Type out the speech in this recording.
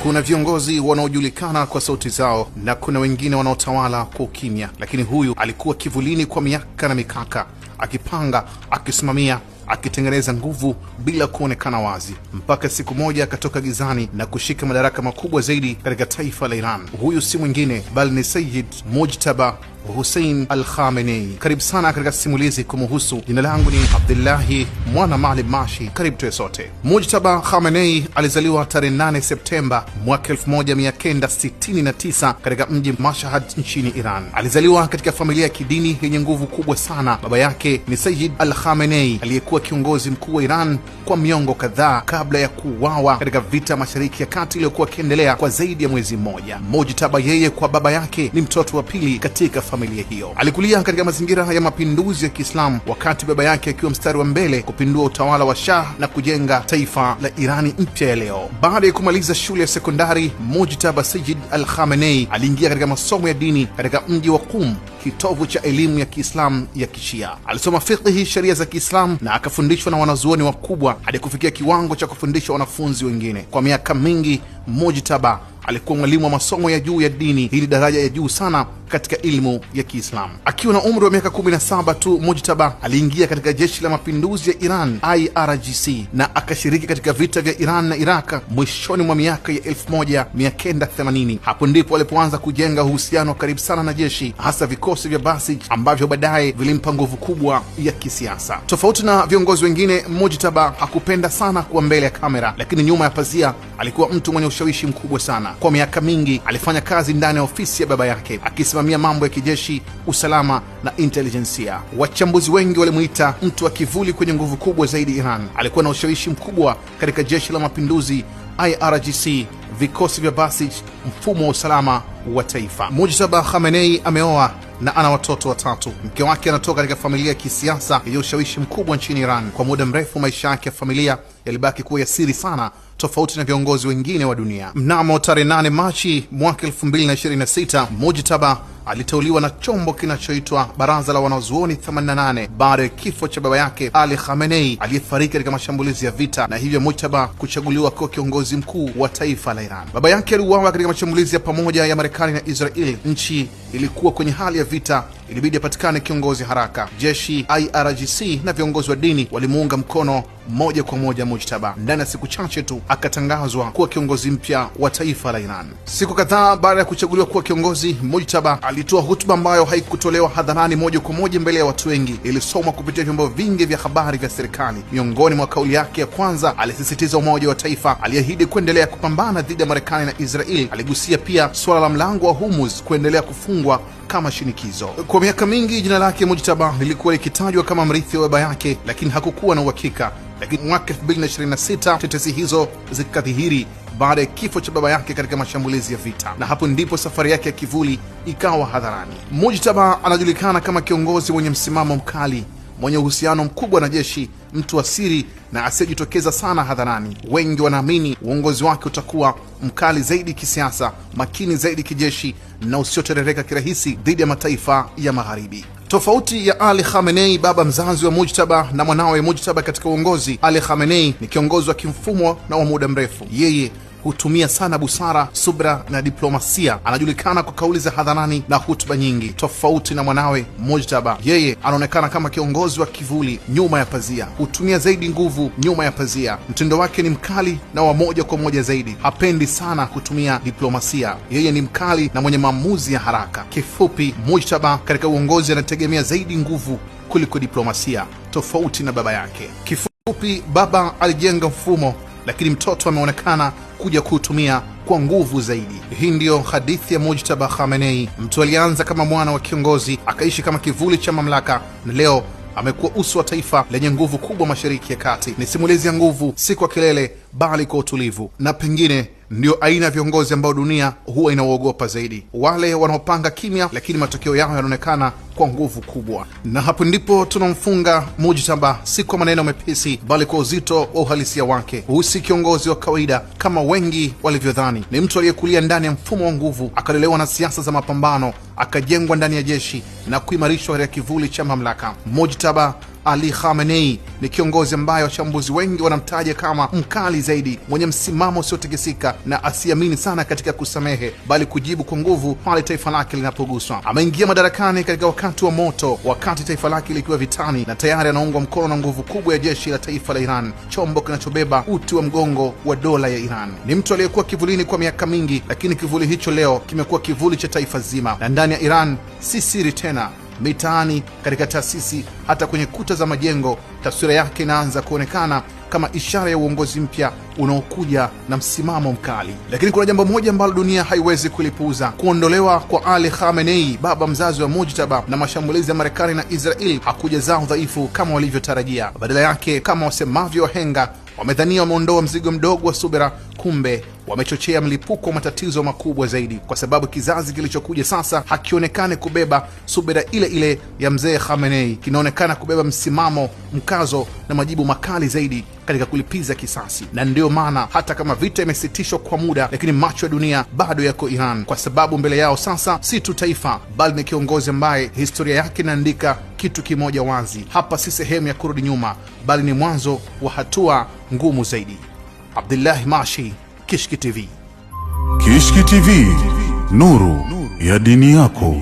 Kuna viongozi wanaojulikana kwa sauti zao na kuna wengine wanaotawala kwa ukimya, lakini huyu alikuwa kivulini kwa miaka na mikaka, akipanga, akisimamia, akitengeneza nguvu bila kuonekana wazi, mpaka siku moja akatoka gizani na kushika madaraka makubwa zaidi katika taifa la Iran. Huyu si mwingine bali ni Sayyid Mujtaba Hussein Al-Khamenei. Karibu sana katika simulizi kumuhusu. Jina langu ni Abdullahi mwana Maalim Mashi. Karibu tuwe sote. Mujtaba Khamenei alizaliwa tarehe 8 Septemba mwaka 1969 katika mji Mashhad nchini Iran. Alizaliwa katika familia ya kidini yenye nguvu kubwa sana. Baba yake ni Sayyid Al-Khamenei aliyekuwa kiongozi mkuu wa Iran kwa miongo kadhaa kabla ya kuuawa katika vita Mashariki ya Kati iliyokuwa ikiendelea kwa zaidi ya mwezi mmoja. Mujtaba yeye kwa baba yake ni mtoto wa pili katika familia hiyo. Alikulia katika mazingira ya mapinduzi ya Kiislamu, wakati baba yake akiwa mstari wa mbele kupindua utawala wa Shah na kujenga taifa la Irani mpya ya leo. Baada ya kumaliza shule ya sekondari, Mujtaba Sayyid Al-Khamenei aliingia katika masomo ya dini katika mji wa Qum, kitovu cha elimu ya Kiislamu ya Kishia. Alisoma fiqh, sheria za Kiislamu, na akafundishwa na wanazuoni wakubwa hadi kufikia kiwango cha kufundisha wanafunzi wengine. Kwa miaka mingi Mujtaba alikuwa mwalimu wa masomo ya juu ya dini, hili daraja ya juu sana katika ilmu ya Kiislamu. Akiwa na umri wa miaka 17 tu, Mujtaba aliingia katika jeshi la mapinduzi ya Iran IRGC na akashiriki katika vita vya Iran na Iraq mwishoni mwa miaka ya 1980. Hapo ndipo alipoanza kujenga uhusiano wa karibu sana na jeshi, hasa vikosi vya Basij ambavyo baadaye vilimpa nguvu kubwa ya kisiasa. Tofauti na viongozi wengine, Mujtaba hakupenda sana kuwa mbele ya kamera, lakini nyuma ya pazia alikuwa mtu mwenye ushawishi mkubwa sana. Kwa miaka mingi alifanya kazi ndani ya ofisi ya baba yake, akisimamia mambo ya kijeshi, usalama na intelijensia. Wachambuzi wengi walimuita mtu wa kivuli kwenye nguvu kubwa zaidi Iran. Alikuwa na ushawishi mkubwa katika jeshi la mapinduzi, IRGC, vikosi vya Basij, mfumo wa usalama wa taifa. Mujtaba Khamenei ameoa na ana watoto watatu. Mke wake anatoka katika familia ya kisiasa yenye ushawishi mkubwa nchini Iran. Kwa muda mrefu maisha yake ya familia yalibaki kuwa ya siri sana, tofauti na viongozi wengine wa dunia. Mnamo tarehe 8 Machi mwaka 2026, Mujtaba aliteuliwa na chombo kinachoitwa Baraza la Wanazuoni 88 baada ya kifo cha baba yake Ali Khamenei aliyefariki katika mashambulizi ya vita, na hivyo Mujtaba kuchaguliwa kuwa kiongozi mkuu wa taifa la Iran. Baba yake aliuawa katika mashambulizi ya pamoja ya Marekani na Israeli. Nchi ilikuwa kwenye hali ya vita, ilibidi apatikane kiongozi haraka. Jeshi, IRGC na viongozi wa dini walimuunga mkono moja kwa moja Mujtaba. Ndani ya siku chache tu akatangazwa kuwa kiongozi mpya wa taifa la Iran. Siku kadhaa baada ya kuchaguliwa kuwa kiongozi, Mujtaba alitoa hutuba ambayo haikutolewa hadharani moja kwa moja mbele ya watu wengi, ilisomwa kupitia vyombo vingi vya habari vya serikali. Miongoni mwa kauli yake ya kwanza, alisisitiza umoja wa taifa, aliahidi kuendelea kupambana dhidi ya Marekani na Israeli. Aligusia pia suala la mlango wa Hormuz kuendelea kufungwa kama shinikizo. Kwa miaka mingi jina lake Mujtaba lilikuwa likitajwa kama mrithi wa baba yake, lakini hakukuwa na uhakika. Lakini mwaka 2026 tetesi hizo zikadhihiri baada ya kifo cha baba yake katika mashambulizi ya vita, na hapo ndipo safari yake ya kivuli ikawa hadharani. Mujtaba anajulikana kama kiongozi mwenye msimamo mkali, mwenye uhusiano mkubwa na jeshi, mtu wa siri na asiyejitokeza sana hadharani. Wengi wanaamini uongozi wake utakuwa mkali zaidi kisiasa, makini zaidi kijeshi na usioterereka kirahisi dhidi ya mataifa ya Magharibi. Tofauti ya Ali Khamenei, baba mzazi wa Mujtaba, na mwanawe Mujtaba katika uongozi, Ali Khamenei ni kiongozi wa kimfumo na wa muda mrefu. Yeye hutumia sana busara, subra na diplomasia. Anajulikana kwa kauli za hadharani na hutuba nyingi. Tofauti na mwanawe Mujtaba, yeye anaonekana kama kiongozi wa kivuli, nyuma ya pazia. Hutumia zaidi nguvu nyuma ya pazia. Mtindo wake ni mkali na wa moja kwa moja zaidi. Hapendi sana kutumia diplomasia. Yeye ni mkali na mwenye maamuzi ya haraka. Kifupi, Mujtaba katika uongozi anategemea zaidi nguvu kuliko diplomasia, tofauti na baba yake. Kifupi, baba alijenga mfumo, lakini mtoto ameonekana kuja kuutumia kwa nguvu zaidi. Hii ndiyo hadithi ya Mujtaba Khamenei. Mtu alianza kama mwana wa kiongozi, akaishi kama kivuli cha mamlaka, na leo amekuwa uso wa taifa lenye nguvu kubwa Mashariki ya Kati. Ni simulizi ya nguvu, si kwa kelele bali kwa utulivu, na pengine ndio aina ya viongozi ambao dunia huwa inaogopa zaidi, wale wanaopanga kimya lakini matokeo yao yanaonekana kwa nguvu kubwa. Na hapo ndipo tunamfunga Mujtaba, si kwa maneno mepesi bali kwa uzito wa uhalisia wake. Huyu si kiongozi wa kawaida kama wengi walivyodhani. Ni mtu aliyekulia ndani ya mfumo wa nguvu, akalelewa na siasa za mapambano, akajengwa ndani ya jeshi na kuimarishwa katika kivuli cha mamlaka. Mojtaba Ali Khamenei ni kiongozi ambaye wachambuzi wengi wanamtaja kama mkali zaidi, mwenye msimamo usiotikisika na asiamini sana katika kusamehe, bali kujibu kwa nguvu pale taifa lake linapoguswa. Ameingia madarakani katika wakati wa moto, wakati taifa lake likiwa vitani, na tayari anaungwa mkono na nguvu kubwa ya jeshi la taifa la Iran, chombo kinachobeba uti wa mgongo wa dola ya Iran. Ni mtu aliyekuwa kivulini kwa miaka mingi, lakini kivuli hicho leo kimekuwa kivuli cha taifa zima, na ndani ya Iran si siri tena. Mitaani, katika taasisi, hata kwenye kuta za majengo, taswira yake inaanza kuonekana kama ishara ya uongozi mpya unaokuja na msimamo mkali. Lakini kuna jambo moja ambalo dunia haiwezi kulipuuza: kuondolewa kwa Ali Khamenei, baba mzazi wa Mojtaba, na mashambulizi ya Marekani na Israel hakujazaa udhaifu kama walivyotarajia. Badala yake, kama wasemavyo wahenga, wamedhania wameondoa mzigo mdogo wa subira, kumbe wamechochea mlipuko wa matatizo makubwa zaidi, kwa sababu kizazi kilichokuja sasa hakionekani kubeba subira ile ile ya mzee Khamenei. Kinaonekana kubeba msimamo, mkazo na majibu makali zaidi katika kulipiza kisasi. Na ndio maana hata kama vita imesitishwa kwa muda, lakini macho ya dunia bado yako Iran, kwa sababu mbele yao sasa si tu taifa, bali ni kiongozi ambaye historia yake inaandika kitu kimoja wazi: hapa si sehemu ya kurudi nyuma, bali ni mwanzo wa hatua ngumu zaidi. Abdullahi Mashi, Kishki TV. Kishki TV, nuru ya dini yako.